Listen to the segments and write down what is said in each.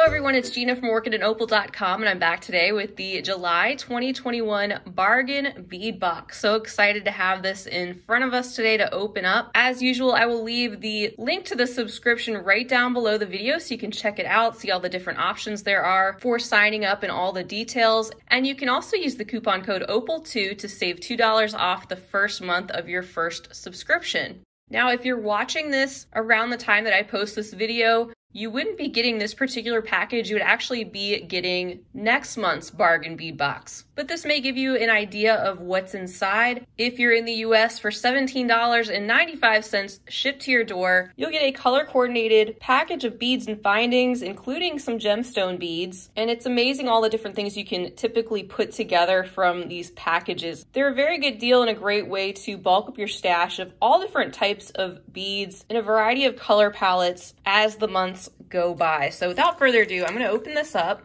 everyone, it's Gina from Orchid and Opal.com, and I'm back today with the July 2021 bargain bead box. So excited to have this in front of us today to open up. As usual, I will leave the link to the subscription right down below the video so you can check it out, see all the different options there are for signing up and all the details. And you can also use the coupon code OPAL2 to save $2 off the first month of your first subscription. Now, if you're watching this around the time that I post this video, you wouldn't be getting this particular package. You would actually be getting next month's bargain bead box. But this may give you an idea of what's inside. If you're in the US, for $17.95 shipped to your door, you'll get a color-coordinated package of beads and findings, including some gemstone beads. And it's amazing all the different things you can typically put together from these packages. They're a very good deal and a great way to bulk up your stash of all different types of beads in a variety of color palettes as the months go by. So without further ado, I'm going to open this up.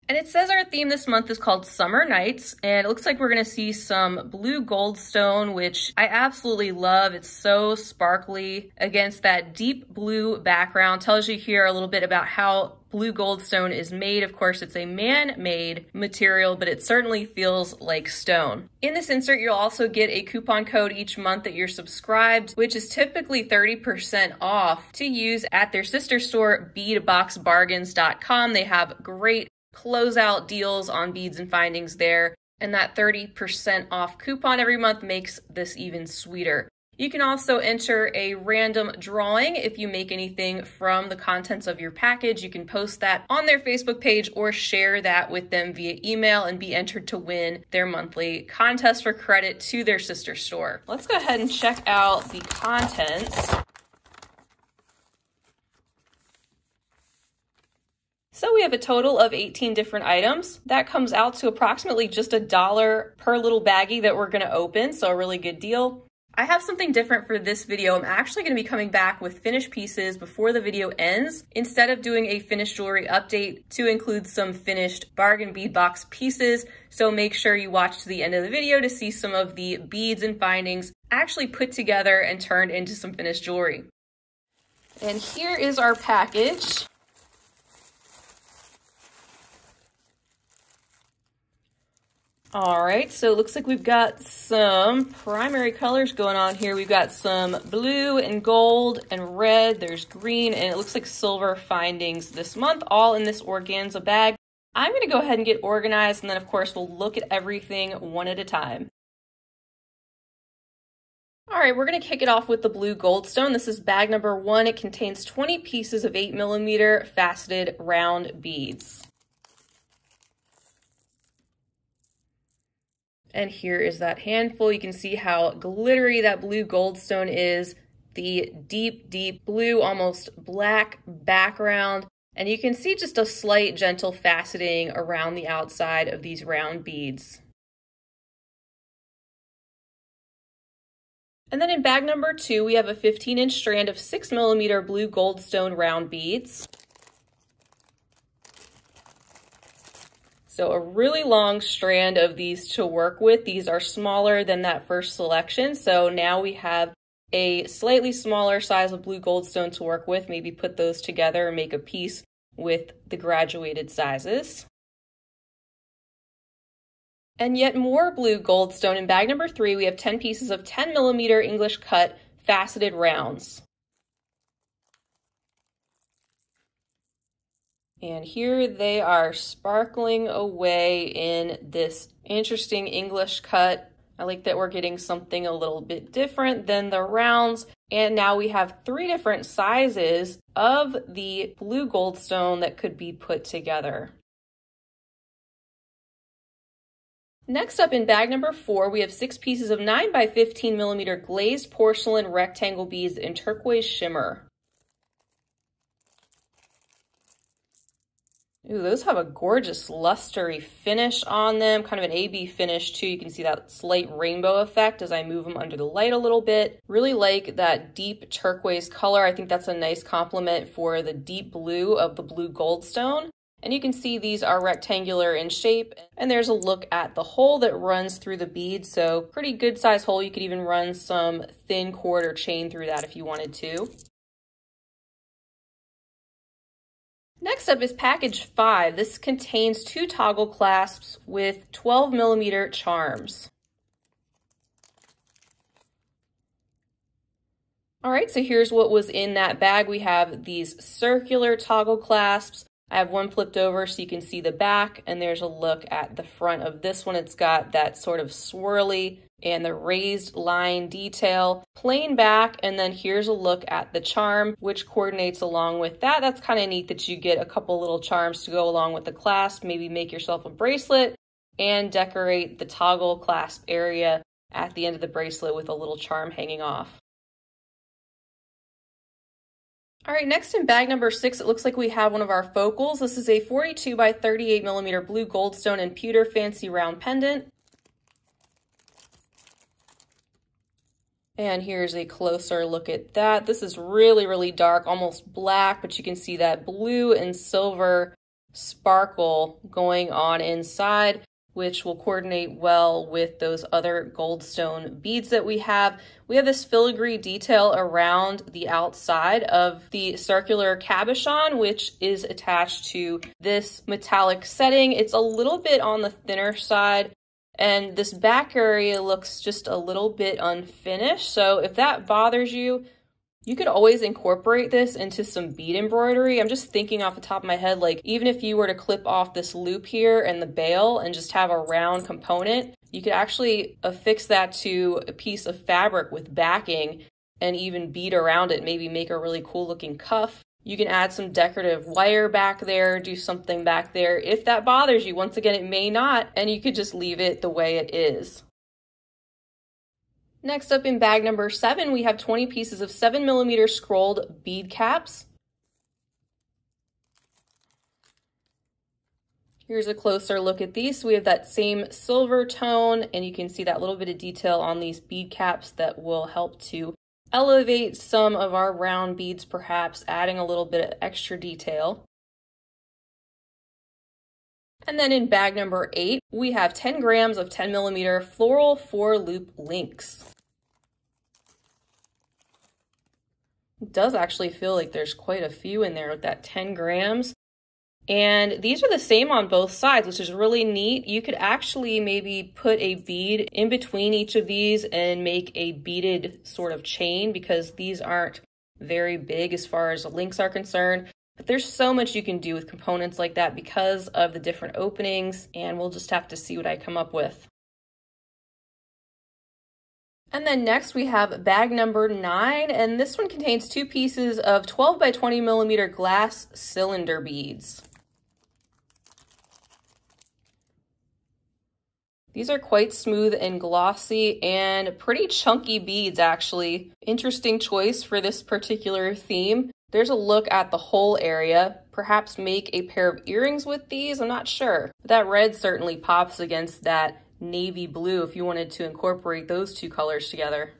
And it says our theme this month is called Summer Nights, and it looks like we're going to see some blue goldstone, which I absolutely love. It's so sparkly against that deep blue background. Tells you here a little bit about how blue goldstone is made. Of course, it's a man-made material, but it certainly feels like stone. In this insert, you'll also get a coupon code each month that you're subscribed, which is typically 30% off to use at their sister store, beadboxbargains.com. They have great closeout deals on beads and findings there, and that 30% off coupon every month makes this even sweeter. You can also enter a random drawing if you make anything from the contents of your package. You can post that on their Facebook page or share that with them via email and be entered to win their monthly contest for credit to their sister store. Let's go ahead and check out the contents. So we have a total of 18 different items. That comes out to approximately just $1 per little baggie that we're going to open, so a really good deal. I have something different for this video. I'm actually going to be coming back with finished pieces before the video ends, instead of doing a finished jewelry update, to include some finished bargain bead box pieces. So make sure you watch to the end of the video to see some of the beads and findings actually put together and turned into some finished jewelry. And here is our package. All right, so it looks like we've got some primary colors going on here. We've got some blue and gold and red. There's green, and it looks like silver findings this month, all in this organza bag. I'm going to go ahead and get organized, and then, of course, we'll look at everything one at a time. All right, we're going to kick it off with the blue goldstone. This is bag number 1. It contains 20 pieces of 8mm faceted round beads. And here is that handful. You can see how glittery that blue goldstone is. The deep, deep blue, almost black background. And you can see just a slight gentle faceting around the outside of these round beads. And then in bag number 2, we have a 15-inch strand of 6mm blue goldstone round beads. So a really long strand of these to work with. These are smaller than that first selection. So now we have a slightly smaller size of blue goldstone to work with. Maybe put those together and make a piece with the graduated sizes. And yet more blue goldstone. In bag number 3, we have 10 pieces of 10mm English cut faceted rounds. And here they are sparkling away in this interesting English cut. I like that we're getting something a little bit different than the rounds. And now we have 3 different sizes of the blue goldstone that could be put together. Next up in bag number 4, we have 6 pieces of 9x15mm glazed porcelain rectangle beads in turquoise shimmer. Ooh, those have a gorgeous lustery finish on them, kind of an AB finish too. You can see that slight rainbow effect as I move them under the light a little bit. Really like that deep turquoise color. I think that's a nice complement for the deep blue of the blue goldstone. And you can see these are rectangular in shape, and there's a look at the hole that runs through the bead. So pretty good size hole. You could even run some thin cord or chain through that if you wanted to. Next up is package 5. This contains 2 toggle clasps with 12mm charms. All right, so here's what was in that bag. We have these circular toggle clasps. I have one flipped over so you can see the back, and there's a look at the front of this one. It's got that sort of swirly and the raised line detail, plain back, and then here's a look at the charm, which coordinates along with that. That's kind of neat that you get a couple little charms to go along with the clasp. Maybe make yourself a bracelet and decorate the toggle clasp area at the end of the bracelet with a little charm hanging off. All right, next in bag number 6, it looks like we have one of our focals. This is a 42 by 38mm blue goldstone and pewter fancy round pendant. And here's a closer look at that. This is really, really dark, almost black, but you can see that blue and silver sparkle going on inside, which will coordinate well with those other goldstone beads that we have. We have this filigree detail around the outside of the circular cabochon, which is attached to this metallic setting. It's a little bit on the thinner side, and this back area looks just a little bit unfinished. So if that bothers you, you could always incorporate this into some bead embroidery. I'm just thinking off the top of my head, like even if you were to clip off this loop here and the bail and just have a round component, you could actually affix that to a piece of fabric with backing and even bead around it, maybe make a really cool looking cuff. You can add some decorative wire back there, do something back there. If that bothers you, once again, it may not, and you could just leave it the way it is. Next up in bag number 7, we have 20 pieces of 7mm scrolled bead caps. Here's a closer look at these. So we have that same silver tone, and you can see that little bit of detail on these bead caps that will help to elevate some of our round beads, perhaps adding a little bit of extra detail. And then in bag number 8, we have 10 grams of 10mm floral 4-loop links. It does actually feel like there's quite a few in there with that 10 grams. And these are the same on both sides, which is really neat. You could actually maybe put a bead in between each of these and make a beaded sort of chain, because these aren't very big as far as the links are concerned. But there's so much you can do with components like that because of the different openings, and we'll just have to see what I come up with. And then next we have bag number 9, and this one contains 2 pieces of 12 by 20mm glass cylinder beads. These are quite smooth and glossy and pretty chunky beads, actually. Interesting choice for this particular theme. There's a look at the whole area. Perhaps make a pair of earrings with these, I'm not sure. But that red certainly pops against that navy blue if you wanted to incorporate those 2 colors together.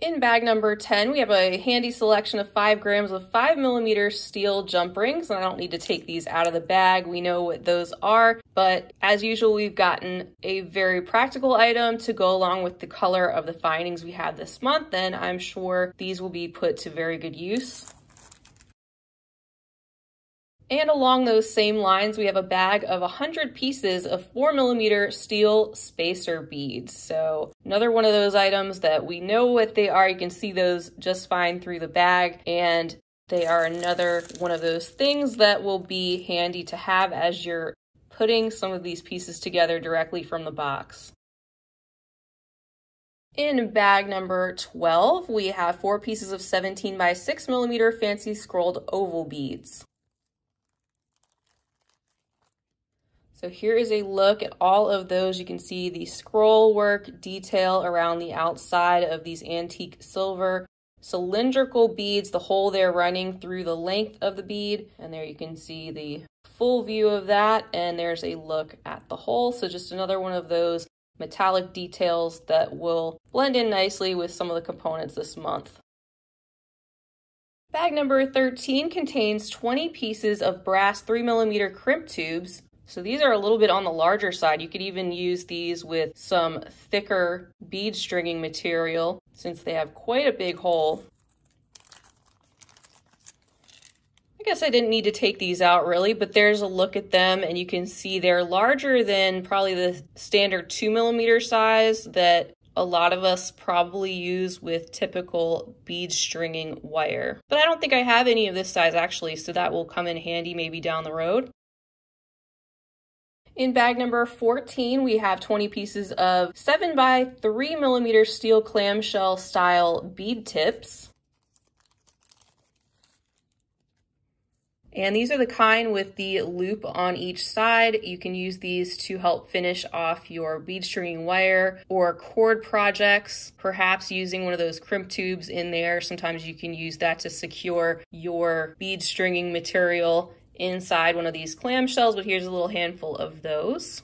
In bag number 10, we have a handy selection of 5 grams of 5mm steel jump rings. And I don't need to take these out of the bag. We know what those are, but as usual, we've gotten a very practical item to go along with the color of the findings we have this month, and I'm sure these will be put to very good use. And along those same lines, we have a bag of 100 pieces of 4mm steel spacer beads. So another one of those items that we know what they are. You can see those just fine through the bag, and they are another one of those things that will be handy to have as you're putting some of these pieces together directly from the box. In bag number 12, we have 4 pieces of 17 by 6mm fancy scrolled oval beads. So here is a look at all of those. You can see the scroll work detail around the outside of these antique silver cylindrical beads, the hole there running through the length of the bead. And there you can see the full view of that. And there's a look at the hole. So just another one of those metallic details that will blend in nicely with some of the components this month. Bag number 13 contains 20 pieces of brass 3mm crimp tubes. So these are a little bit on the larger side. You could even use these with some thicker bead stringing material since they have quite a big hole. I guess I didn't need to take these out really, but there's a look at them and you can see they're larger than probably the standard 2mm size that a lot of us probably use with typical bead stringing wire. But I don't think I have any of this size actually, so that will come in handy maybe down the road. In bag number 14, we have 20 pieces of 7 by 3mm steel clamshell style bead tips. And these are the kind with the loop on each side. You can use these to help finish off your bead stringing wire or cord projects, perhaps using one of those crimp tubes in there. Sometimes you can use that to secure your bead stringing material inside one of these clamshells, but here's a little handful of those.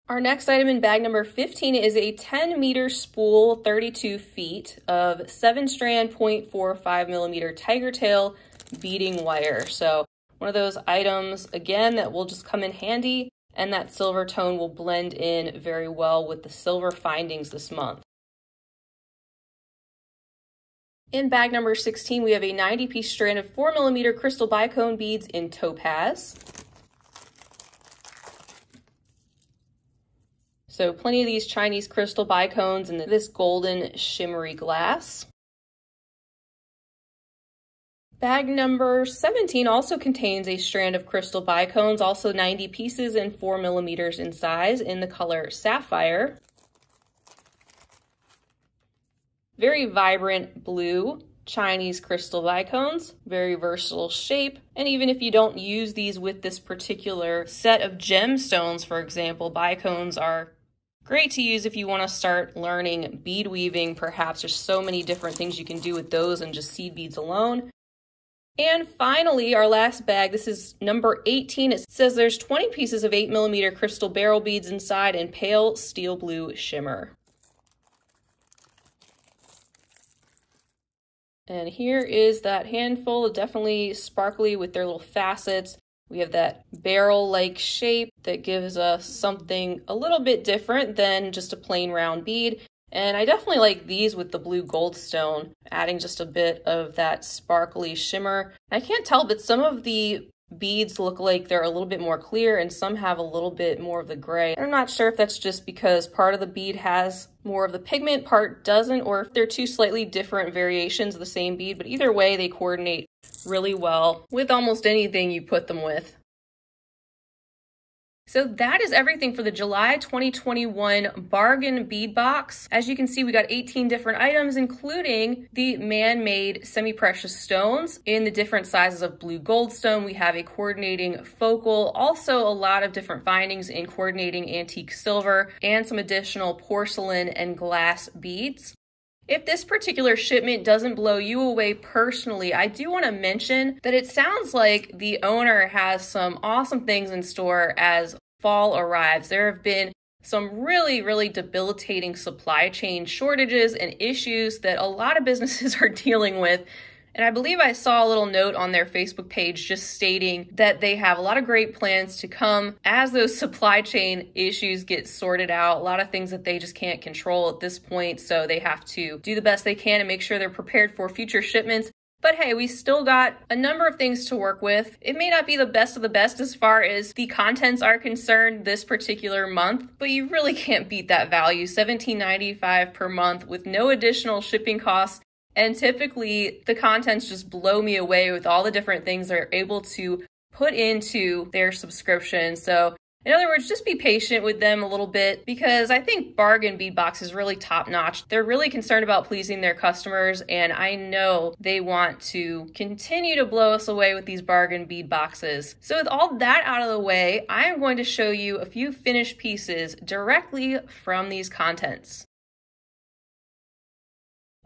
Our next item in bag number 15 is a 10-meter spool, 32 feet of 7-strand 0.45mm tiger tail beading wire. So one of those items, again, that will just come in handy, and that silver tone will blend in very well with the silver findings this month. In bag number 16, we have a 90-piece strand of 4mm crystal bicone beads in topaz. So plenty of these Chinese crystal bicones in this golden shimmery glass. Bag number 17 also contains a strand of crystal bicones, also 90 pieces and 4mm in size in the color sapphire. Very vibrant blue Chinese crystal bicones, very versatile shape. And even if you don't use these with this particular set of gemstones, for example, bicones are great to use if you want to start learning bead weaving. Perhaps there's so many different things you can do with those and just seed beads alone. And finally, our last bag, this is number 18. It says there's 20 pieces of 8mm crystal barrel beads inside in pale steel blue shimmer. And here is that handful, definitely sparkly with their little facets. We have that barrel-like shape that gives us something a little bit different than just a plain round bead. And I definitely like these with the blue goldstone, adding just a bit of that sparkly shimmer. I can't tell, but some of the beads look like they're a little bit more clear and some have a little bit more of the gray. I'm not sure if that's just because part of the bead has more of the pigment, part doesn't, or if they're two slightly different variations of the same bead, but either way they coordinate really well with almost anything you put them with. So that is everything for the July 2021 bargain bead box. As you can see, we got 18 different items, including the man-made semi-precious stones in the different sizes of blue goldstone. We have a coordinating focal, also a lot of different findings in coordinating antique silver, and some additional porcelain and glass beads. If this particular shipment doesn't blow you away personally, I do want to mention that it sounds like the owner has some awesome things in store as fall arrives. There have been some really debilitating supply chain shortages and issues that a lot of businesses are dealing with. And I believe I saw a little note on their Facebook page just stating that they have a lot of great plans to come as those supply chain issues get sorted out. A lot of things that they just can't control at this point, so they have to do the best they can and make sure they're prepared for future shipments. But hey, we still got a number of things to work with. It may not be the best of the best as far as the contents are concerned this particular month, but you really can't beat that value, $17.95 per month with no additional shipping costs. And typically the contents just blow me away with all the different things they're able to put into their subscription. So in other words, just be patient with them a little bit because I think Bargain Bead Box is really top notch. They're really concerned about pleasing their customers, and I know they want to continue to blow us away with these bargain bead boxes. So with all that out of the way, I am going to show you a few finished pieces directly from these contents.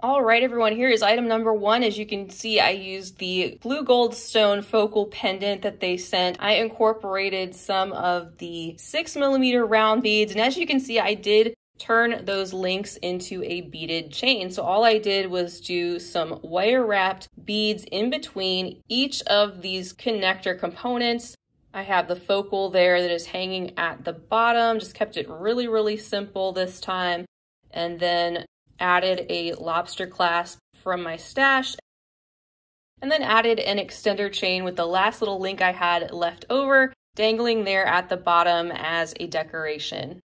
All right, everyone, here is item number 1. As you can see, I used the blue goldstone focal pendant that they sent. I incorporated some of the 6mm round beads, and as you can see, I did turn those links into a beaded chain. So all I did was do some wire wrapped beads in between each of these connector components. I have the focal there that is hanging at the bottom, just kept it really, really simple this time, and then added a lobster clasp from my stash, and then added an extender chain with the last little link I had left over dangling there at the bottom as a decoration.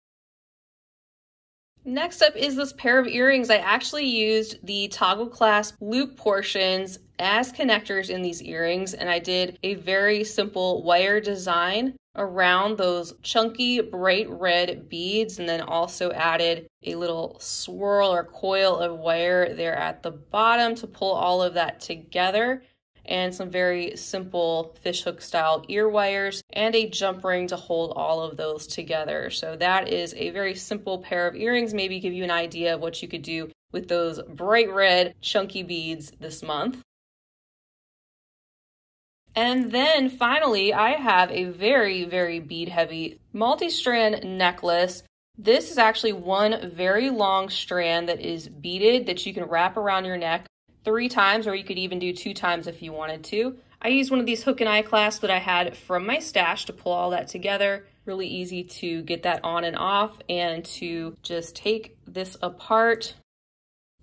Next up is this pair of earrings. I actually used the toggle clasp loop portions as connectors in these earrings, and I did a very simple wire design around those chunky bright red beads, and then also added a little swirl or coil of wire there at the bottom to pull all of that together, and some very simple fishhook style ear wires and a jump ring to hold all of those together. So that is a very simple pair of earrings, maybe give you an idea of what you could do with those bright red chunky beads this month. And then finally, I have a very, very bead heavy multi-strand necklace. This is actually one very long strand that is beaded that you can wrap around your neck 3 times, or you could even do 2 times if you wanted to. I used one of these hook and eye clasps that I had from my stash to pull all that together. Really easy to get that on and off, and to just take this apart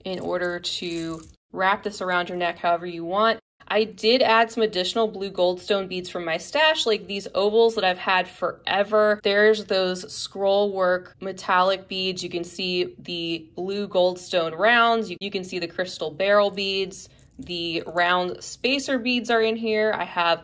in order to wrap this around your neck however you want. I did add some additional blue goldstone beads from my stash, like these ovals that I've had forever. There's those scroll work metallic beads. You can see the blue goldstone rounds. You can see the crystal barrel beads. The round spacer beads are in here. I have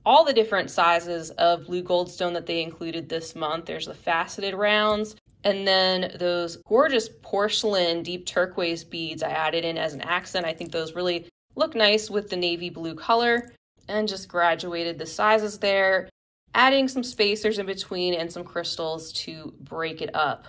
all the different sizes of blue goldstone that they included this month. There's the faceted rounds. And then those gorgeous porcelain deep turquoise beads I added in as an accent. I think those really look nice with the navy blue color, and just graduated the sizes there, adding some spacers in between and some crystals to break it up.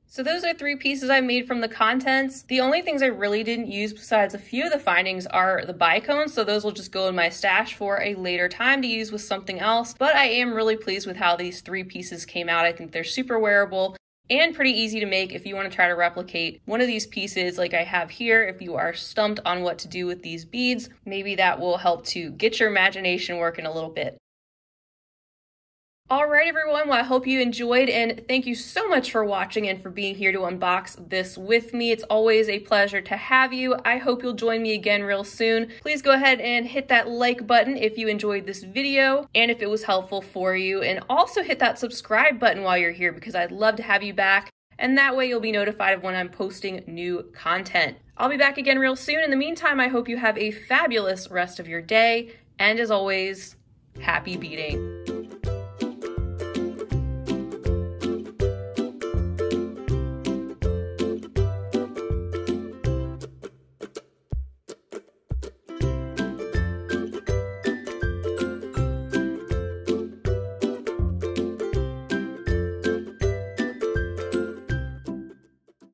So those are 3 pieces I made from the contents. The only things I really didn't use besides a few of the findings are the bicones, so those will just go in my stash for a later time to use with something else. But I am really pleased with how these 3 pieces came out. I think they're super wearable and pretty easy to make if you want to try to replicate one of these pieces like I have here. If you are stumped on what to do with these beads, maybe that will help to get your imagination working a little bit. All right, everyone, well, I hope you enjoyed, and thank you so much for watching and for being here to unbox this with me. It's always a pleasure to have you. I hope you'll join me again real soon. Please go ahead and hit that like button if you enjoyed this video and if it was helpful for you, and also hit that subscribe button while you're here, because I'd love to have you back, and that way you'll be notified of when I'm posting new content. I'll be back again real soon. In the meantime, I hope you have a fabulous rest of your day, and as always, happy beading.